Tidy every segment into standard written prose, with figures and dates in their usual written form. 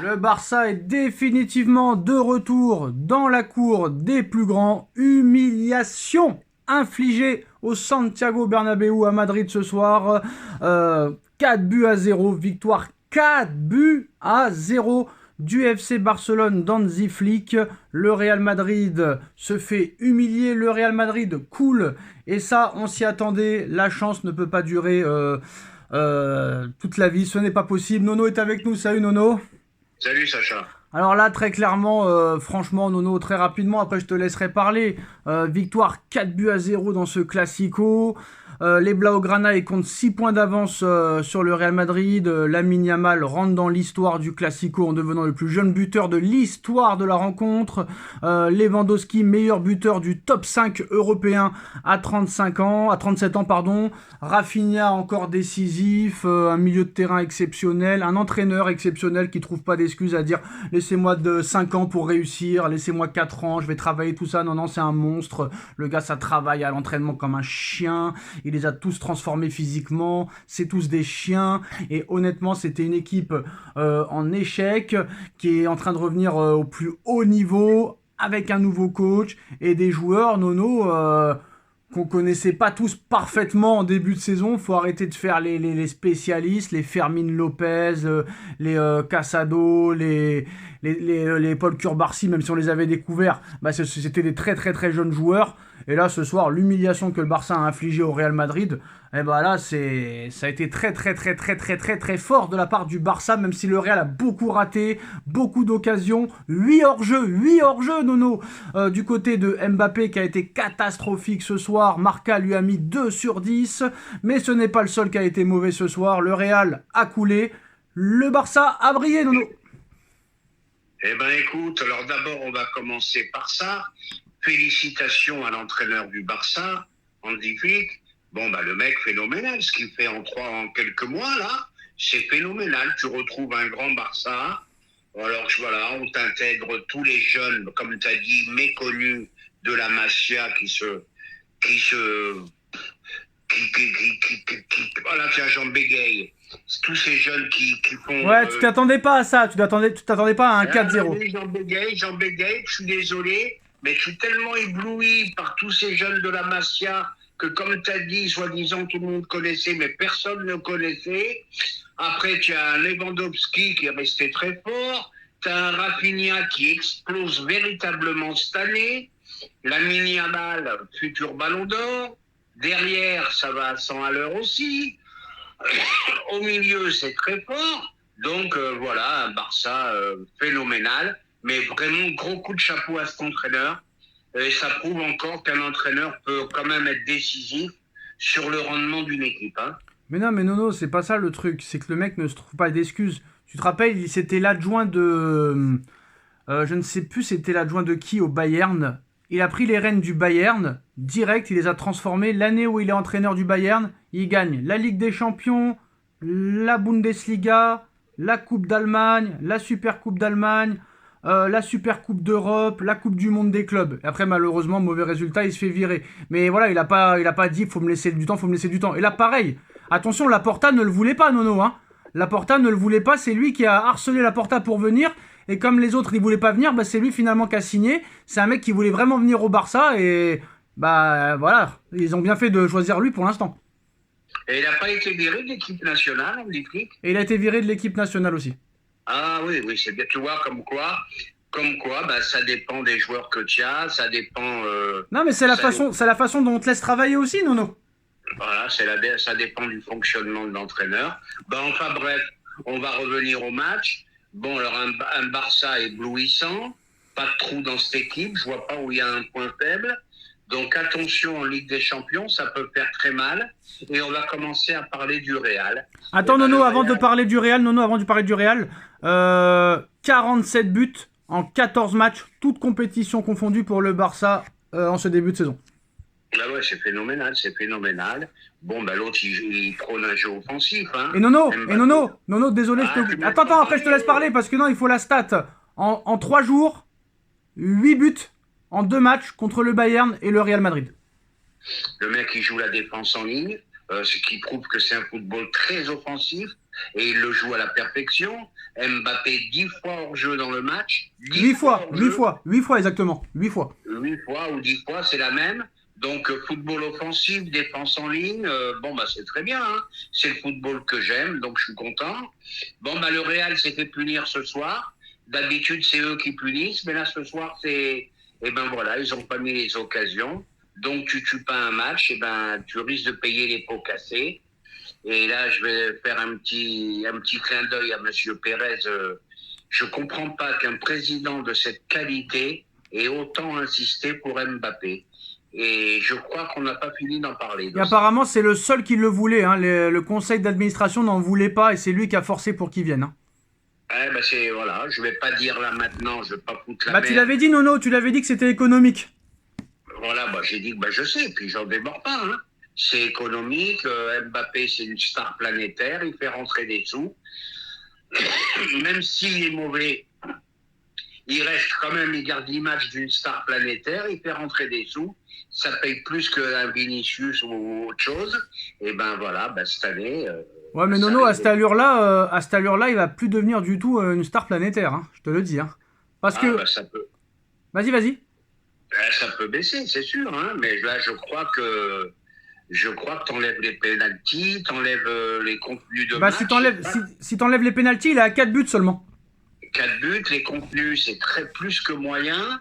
Le Barça est définitivement de retour dans la cour des plus grands. Humiliation infligée au Santiago Bernabéu à Madrid ce soir. 4 buts à 0. Victoire 4 buts à 0 du FC Barcelone d'Hansi Flick. Le Real Madrid se fait humilier. Le Real Madrid coule. Et ça, on s'y attendait. La chance ne peut pas durer toute la vie. Ce n'est pas possible. Nono est avec nous. Salut Nono. Salut Sacha. Alors là, très clairement, franchement, Nono, très rapidement, après je te laisserai parler. Victoire 4 buts à 0 dans ce Classico. Les Blaugrana ils comptent 6 points d'avance sur le Real Madrid. Lamine Yamal rentre dans l'histoire du Classico en devenant le plus jeune buteur de l'histoire de la rencontre. Lewandowski, meilleur buteur du top 5 européen à 37 ans, pardon. Rafinha encore décisif, un milieu de terrain exceptionnel, un entraîneur exceptionnel qui trouve pas d'excuses à dire laissez-moi de 5 ans pour réussir, laissez-moi 4 ans, je vais travailler tout ça. Non, c'est un monstre. Le gars, ça travaille à l'entraînement comme un chien. Il les a tous transformés physiquement. C'est tous des chiens. Et honnêtement, c'était une équipe en échec qui est en train de revenir au plus haut niveau avec un nouveau coach et des joueurs, Nono, qu'on connaissait pas tous parfaitement en début de saison. Faut arrêter de faire les spécialistes, les Fermin Lopez, les Casado, les Paul Curbarsi, même si on les avait découverts, bah c'était des très très très jeunes joueurs. Et là, ce soir, l'humiliation que le Barça a infligée au Real Madrid, eh ben là, ça a été très très très très très très très fort de la part du Barça, même si le Real a beaucoup raté, beaucoup d'occasions, 8 hors-jeu, Nono. Du côté de Mbappé qui a été catastrophique ce soir, Marca lui a mis 2 sur 10, mais ce n'est pas le seul qui a été mauvais ce soir. Le Real a coulé, le Barça a brillé, Nono. Eh ben écoute, alors d'abord on va commencer par ça. Félicitations à l'entraîneur du Barça, Hansi Flick. Bon le mec phénoménal, ce qu'il fait en quelques mois là, c'est phénoménal. Tu retrouves un grand Barça. Alors voilà, on t'intègre tous les jeunes, comme tu as dit, méconnus de la Masia voilà, tiens, Jean Bégaye. Tous ces jeunes qui font... Ouais, tu t'attendais pas à ça, tu t'attendais pas à un 4-0. Jean Bégaye, je suis désolé, mais je suis tellement ébloui par tous ces jeunes de la Masia que, comme tu as dit, soi-disant tout le monde connaissait, mais personne ne connaissait. Après, tu as un Lewandowski qui est resté très fort, tu as un Rafinha qui explose véritablement cette année, Lamine Yamal, futur ballon d'or, derrière, ça va à 100 à l'heure aussi. Au milieu, c'est très fort. Donc voilà, un Barça phénoménal. Mais vraiment, gros coup de chapeau à cet entraîneur. Et ça prouve encore qu'un entraîneur peut quand même être décisif sur le rendement d'une équipe. Hein. Mais non, mais Nono, c'est pas ça le truc. C'est que le mec ne se trouve pas d'excuses. Tu te rappelles, c'était l'adjoint de... je ne sais plus c'était l'adjoint de qui au Bayern. Il a pris les rênes du Bayern, direct, il les a transformés. L'année où il est entraîneur du Bayern, il gagne la Ligue des Champions, la Bundesliga, la Coupe d'Allemagne, la Super Coupe d'Allemagne, la Super Coupe d'Europe, la Coupe du Monde des clubs. Et après, malheureusement, mauvais résultat, il se fait virer. Mais voilà, il a pas dit faut me laisser du temps. Et là, pareil, attention, Laporta ne le voulait pas, Nono. Hein. Laporta ne le voulait pas, c'est lui qui a harcelé Laporta pour venir. Et comme les autres, ils voulaient pas venir, bah c'est lui finalement qui a signé. C'est un mec qui voulait vraiment venir au Barça et bah voilà, ils ont bien fait de choisir lui pour l'instant. Et il n'a pas été viré de l'équipe nationale, Hansi Flick. Et il a été viré de l'équipe nationale aussi. Ah oui, c'est bien. Tu vois, comme quoi, bah, ça dépend des joueurs que tu as, ça dépend... non mais c'est la façon dont on te laisse travailler aussi, Nono. Voilà, ça dépend du fonctionnement de l'entraîneur. Bah, enfin bref, on va revenir au match. Bon, alors un Barça éblouissant, pas de trou dans cette équipe, je vois pas où il y a un point faible. Donc attention en Ligue des Champions, ça peut faire très mal. Et on va commencer à parler du Real. Attends Nono, avant de parler du Real, 47 buts en 14 matchs, toutes compétitions confondues pour le Barça en ce début de saison. Ah ouais, c'est phénoménal. Bon, bah l'autre, il prône un jeu offensif. Hein. Et Nono, désolé, Attends, après je te laisse parler parce que non, il faut la stat. En 3 jours, 8 buts en 2 matchs contre le Bayern et le Real Madrid. Le mec, il joue la défense en ligne, ce qui prouve que c'est un football très offensif. et il le joue à la perfection. Mbappé 10 fois hors jeu dans le match. 8 fois, 8 fois exactement, 8 fois. 8 fois ou 10 fois, c'est la même. Donc football offensif, défense en ligne, c'est très bien. Hein. C'est le football que j'aime, donc je suis content. Le Real s'est fait punir ce soir. D'habitude, c'est eux qui punissent, mais là ce soir, ils n'ont pas mis les occasions. Donc tu tues pas un match, tu risques de payer les pots cassés. Et là, je vais faire un petit clin d'œil à Monsieur Pérez. Je comprends pas qu'un président de cette qualité ait autant insisté pour Mbappé. Et je crois qu'on n'a pas fini d'en parler. Et apparemment, c'est le seul qui le voulait. Hein. Le conseil d'administration n'en voulait pas et c'est lui qui a forcé pour qu'il vienne. Hein. Je vais pas dire là maintenant, je vais pas foutre la merde. Tu l'avais dit, Nono, tu l'avais dit que c'était économique. Voilà, j'ai dit que je sais, puis j'en démords pas. Hein. C'est économique, Mbappé c'est une star planétaire, il fait rentrer des sous. Même s'il est mauvais, il reste quand même, il garde l'image d'une star planétaire, il fait rentrer des sous. Ça paye plus qu'un Vinicius ou autre chose. Et cette année... ouais, mais Nono, à cette allure-là, il va plus devenir du tout une star planétaire, hein, je te le dis. Hein. Parce que... ça peut... Vas-y. Ça peut baisser, c'est sûr, hein, mais là, je crois que t'enlèves les pénaltys, t'enlèves les contenus de match. Si t'enlèves les pénaltys, il est à 4 buts seulement. 4 buts, les contenus, c'est très plus que moyen.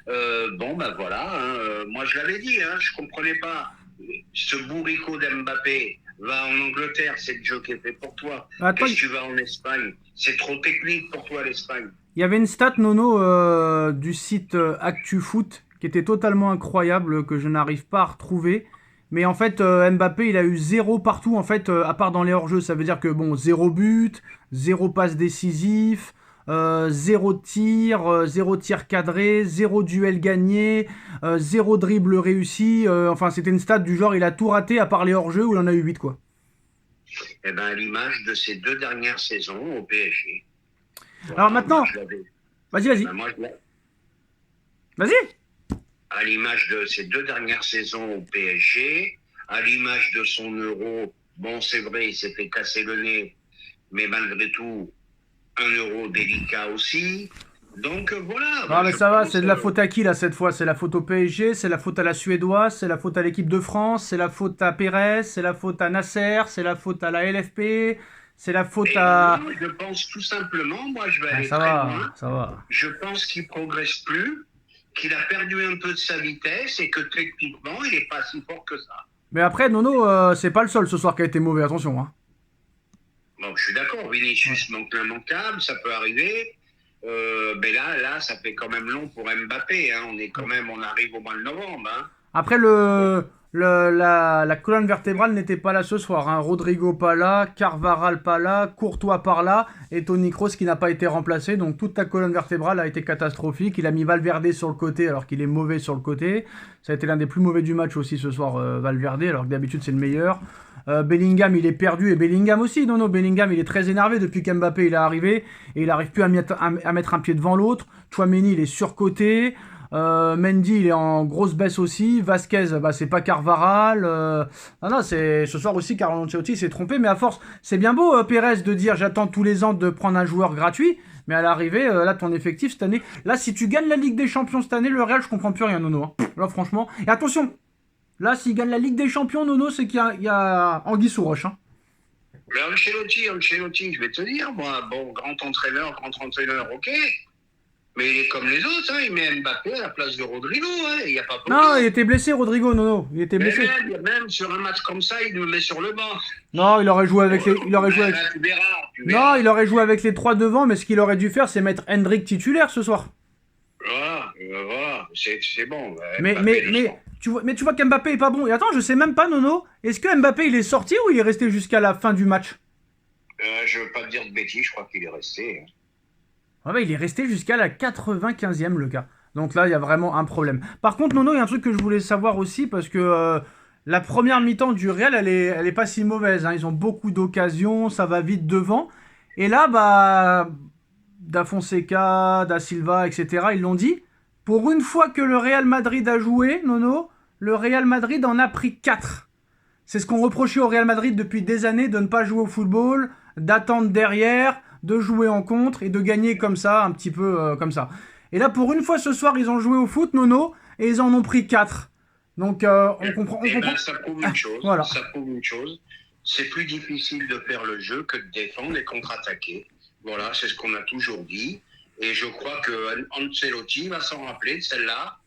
Moi, je l'avais dit, hein, je comprenais pas. Ce bourricot d'Mbappé va en Angleterre, c'est le jeu qui est fait pour toi. Qu'est-ce que tu vas en Espagne? C'est trop technique pour toi, l'Espagne. Il y avait une stat, Nono, du site ActuFoot, qui était totalement incroyable, que je n'arrive pas à retrouver. Mais en fait, Mbappé, il a eu 0 partout, en fait, à part dans les hors-jeux. Ça veut dire que, 0 but, 0 passe décisif, 0 tir, 0 tir cadré, 0 duel gagné, 0 dribble réussi. C'était une stat du genre, il a tout raté, à part les hors-jeux, où il en a eu 8, quoi. À l'image de ces 2 dernières saisons au PSG. Alors maintenant... Vas-y. Vas-y. À l'image de ces 2 dernières saisons au PSG, à l'image de son Euro, c'est vrai, il s'est fait casser le nez, mais malgré tout, un Euro délicat aussi. Donc voilà. Non, mais ça va, c'est de la faute à qui là cette fois? C'est la faute au PSG, c'est la faute à la Suédoise, c'est la faute à l'équipe de France, c'est la faute à Pérez, c'est la faute à Nasser, c'est la faute à la LFP, c'est la faute à... Non, je pense tout simplement, moi je vais aller très loin. Ça va. Je pense qu'il progresse plus, qu'il a perdu un peu de sa vitesse et que techniquement, il n'est pas si fort que ça. Mais après, Nono, c'est pas le seul ce soir qui a été mauvais, attention. Hein. Je suis d'accord, Vinicius manque l'immanquable, ça peut arriver. Mais là, ça fait quand même long pour Mbappé. Hein. On arrive au mois de novembre. Hein. Après, la colonne vertébrale n'était pas là ce soir. Hein. Rodrigo pas là, Carvajal pas là, Courtois par là, et Toni Kroos qui n'a pas été remplacé. Donc toute ta colonne vertébrale a été catastrophique. Il a mis Valverde sur le côté alors qu'il est mauvais sur le côté. Ça a été l'un des plus mauvais du match aussi ce soir, Valverde, alors que d'habitude c'est le meilleur. Bellingham, il est perdu, et Bellingham aussi. Non, Bellingham, il est très énervé depuis qu'Mbappé il est arrivé, et il n'arrive plus à mettre un pied devant l'autre. Tchouaméni, il est surcoté. Mendy, il est en grosse baisse aussi. Vasquez, c'est pas Carvajal. C'est ce soir aussi Carlo Ancelotti s'est trompé, mais à force, c'est bien beau Pérez de dire j'attends tous les ans de prendre un joueur gratuit, mais à l'arrivée, là ton effectif cette année, là si tu gagnes la Ligue des Champions cette année, le Real je comprends plus rien, Nono. Hein. Là franchement, et attention, là s'il gagne la Ligue des Champions, Nono, c'est qu'il y a Anguille sous roche. Hein. Mais Ancelotti, je vais te dire, moi, grand entraîneur, ok. Mais il est comme les autres, hein. Il met Mbappé à la place de Rodrigo, hein. Il y a pas beaucoup. Non, il était blessé, Rodrigo, Nono. Il était blessé. Même sur un match comme ça, il nous met sur le banc. Non, il aurait joué avec les. Tu verras. Non, il aurait joué avec les 3 devant, mais ce qu'il aurait dû faire, c'est mettre Hendrik titulaire ce soir. Voilà, c'est bon. Mais tu vois qu'Mbappé est pas bon. Et attends, je sais même pas, Nono. Est-ce que Mbappé il est sorti ou il est resté jusqu'à la fin du match? Je veux pas te dire de bêtises, je crois qu'il est resté. Il est resté jusqu'à la 95e, le gars. Donc là, il y a vraiment un problème. Par contre, Nono, il y a un truc que je voulais savoir aussi, parce que la première mi-temps du Real, elle est pas si mauvaise. Hein. Ils ont beaucoup d'occasions, ça va vite devant. Et là, Da Fonseca, Da Silva, etc., ils l'ont dit. Pour une fois que le Real Madrid a joué, Nono, le Real Madrid en a pris 4. C'est ce qu'on reprochait au Real Madrid depuis des années, de ne pas jouer au football, d'attendre derrière, de jouer en contre et de gagner comme ça, un petit peu comme ça. Et là, pour une fois ce soir, ils ont joué au foot, Nono, et ils en ont pris 4. Donc, on comprend. Ça prouve une chose. Voilà. Ça prouve une chose. C'est plus difficile de faire le jeu que de défendre et contre-attaquer. Voilà, c'est ce qu'on a toujours dit. Et je crois que Ancelotti va s'en rappeler de celle-là.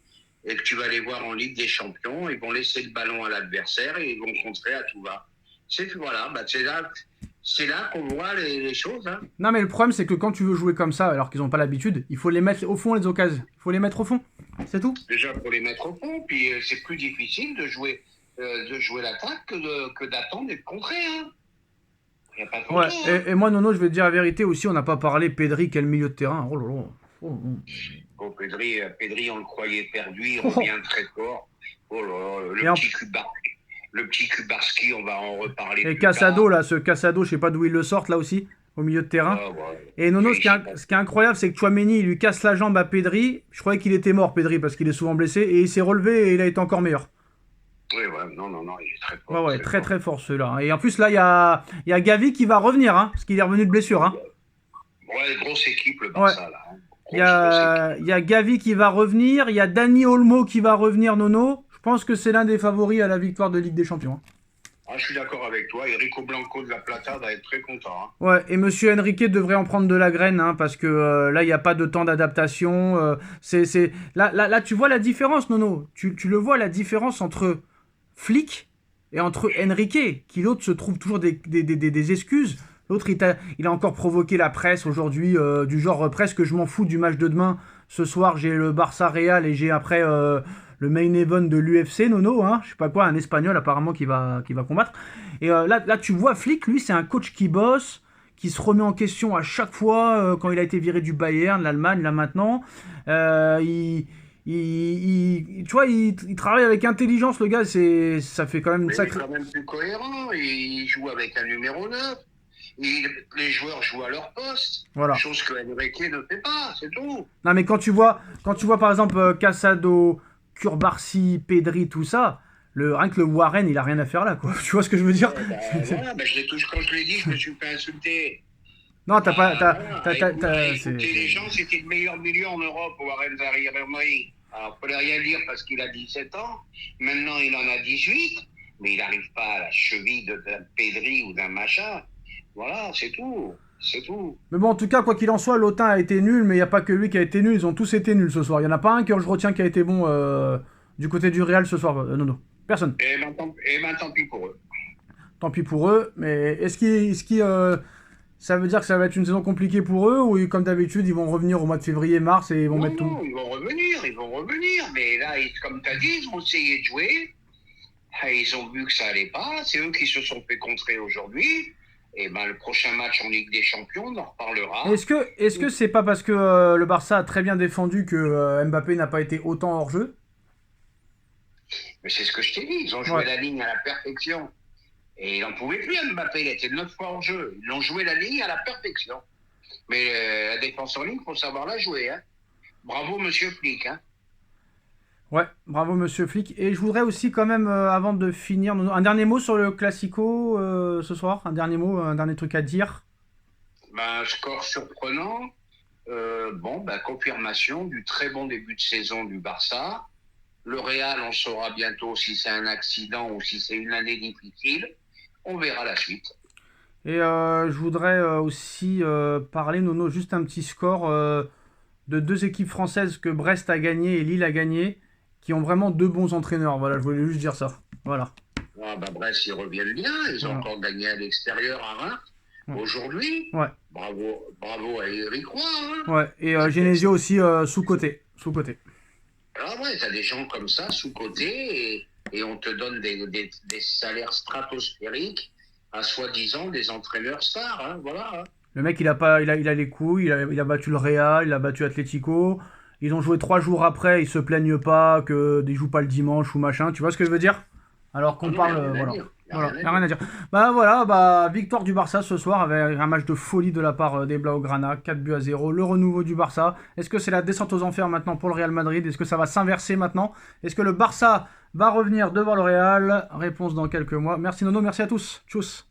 Et que tu vas les voir en Ligue des Champions. Ils vont laisser le ballon à l'adversaire et ils vont contrer à tout va. Voilà, c'est là qu'on voit les choses. Hein. Non, mais le problème, c'est que quand tu veux jouer comme ça, alors qu'ils n'ont pas l'habitude, il faut les mettre au fond, les occasions. Il faut les mettre au fond. C'est tout. Déjà, pour les mettre au fond. Puis, c'est plus difficile de jouer l'attaque que d'attendre et de contrer. Hein. Y a pas photo, Ouais, hein. et moi, Nono, je vais te dire la vérité aussi, on n'a pas parlé Pedri, quel milieu de terrain. Oh là là. Oh, Pedri, on le croyait perdu, il revient très fort. Oh là là, le petit Kubarski, on va en reparler. Et Casado, là, ce Casado, je sais pas d'où il le sortent, là aussi, au milieu de terrain. Ouais. Et Nono, ce qui est incroyable, c'est que Tchouaméni, il lui casse la jambe à Pedri. Je croyais qu'il était mort, Pedri, parce qu'il est souvent blessé. Et il s'est relevé et il a été encore meilleur. Oui, non, il est très fort. Ouais, très fort, celui-là. Et en plus, là, il y a Gavi qui va revenir, hein, parce qu'il est revenu de blessure. Hein. Ouais, grosse équipe, le Barça, là. Hein. Il y a Gavi qui va revenir, il y a Dani Olmo qui va revenir, Nono. Je pense que c'est l'un des favoris à la victoire de Ligue des Champions. Ah, je suis d'accord avec toi. Enrico Blanco de la Plata va être très content. Hein. Ouais, et Monsieur Enrique devrait en prendre de la graine, hein, parce que là, il n'y a pas de temps d'adaptation. Là, tu vois la différence, Nono. Tu le vois, la différence entre Flick et entre Enrique, qui l'autre se trouve toujours des excuses. L'autre, il a encore provoqué la presse aujourd'hui, du genre presque je m'en fous du match de demain. Ce soir, j'ai le Barça Real et j'ai après le main event de l'UFC, Nono, hein, je sais pas quoi, un Espagnol apparemment qui va combattre. Et là, tu vois, Flick, lui, c'est un coach qui bosse, qui se remet en question à chaque fois quand il a été viré du Bayern, l'Allemagne, là maintenant. Tu vois, il travaille avec intelligence, le gars, ça fait quand même une sacrée... Il est quand même plus cohérent, il joue avec un numéro 9. Les joueurs jouent à leur poste, voilà. Chose que Enrique ne fait pas, c'est tout. Non, mais quand tu vois par exemple Casado, Cubarsí, Pedri, tout ça, rien que le Warren, il a rien à faire là, quoi. Tu vois ce que je veux dire? Voilà, quand je l'ai dit, je me suis fait insulter. Non, t'as pas... Écouter les gens, c'était le meilleur milieu en Europe, Warren Zaïre-Emery. Alors, il ne fallait rien dire parce qu'il a 17 ans. Maintenant, il en a 18, mais il n'arrive pas à la cheville d'un Pedri ou d'un machin. Voilà, c'est tout. Mais bon, en tout cas, quoi qu'il en soit, l'Autun a été nul, mais il n'y a pas que lui qui a été nul, ils ont tous été nuls ce soir. Il n'y en a pas un que je retiens qui a été bon du côté du Real ce soir, Nono. Personne. Et ben, tant pis pour eux. Tant pis pour eux, mais ça veut dire que ça va être une saison compliquée pour eux, ou comme d'habitude, ils vont revenir au mois de février-mars et ils vont mettre tout... Non, ils vont revenir, mais là, comme tu as dit, ils ont essayé de jouer, ils ont vu que ça allait pas, c'est eux qui se sont fait contrer aujourd'hui. Et ben le prochain match en Ligue des Champions, on en reparlera. Est-ce que c'est pas parce que le Barça a très bien défendu que Mbappé n'a pas été autant hors jeu? Mais c'est ce que je t'ai dit, ils ont joué la ligne à la perfection. Et il n'en pouvait plus Mbappé, il était 9 fois hors jeu. Ils ont joué la ligne à la perfection. Mais la défense en ligne, il faut savoir la jouer. Hein. Bravo Monsieur Flick. Hein. Ouais, bravo Monsieur Flick. Et je voudrais aussi quand même, avant de finir, un dernier mot sur le Classico ce soir. Un dernier truc à dire. Score surprenant. Confirmation du très bon début de saison du Barça. Le Real, on saura bientôt si c'est un accident ou si c'est une année difficile. On verra la suite. Et je voudrais aussi parler, Nono, juste un petit score de deux équipes françaises que Brest a gagné et Lille a gagné, qui ont vraiment deux bons entraîneurs. Voilà, je voulais juste dire ça. Voilà. Brest, ils reviennent bien. Ils ont encore gagné à l'extérieur à Reims. Aujourd'hui. Ouais. Bravo à Eric Roy. Hein. Ouais. Et Genesio aussi sous-côté. Ah ouais, t'as des gens comme ça sous-côté et on te donne des salaires stratosphériques à soi-disant des entraîneurs stars. Hein, voilà. Hein. Le mec, il a les couilles, il a battu le Real, il a battu Atlético. Ils ont joué 3 jours après, ils se plaignent pas qu'ils jouent pas le dimanche ou machin. Tu vois ce que je veux dire? Alors qu'on parle, voilà. Il n'y a rien à dire. Victoire du Barça ce soir avec un match de folie de la part des Blaugrana, 4-0, le renouveau du Barça. Est-ce que c'est la descente aux enfers maintenant pour le Real Madrid? Est-ce que ça va s'inverser maintenant? Est-ce que le Barça va revenir devant le Real? Réponse dans quelques mois. Merci Nono, merci à tous. Tchuss.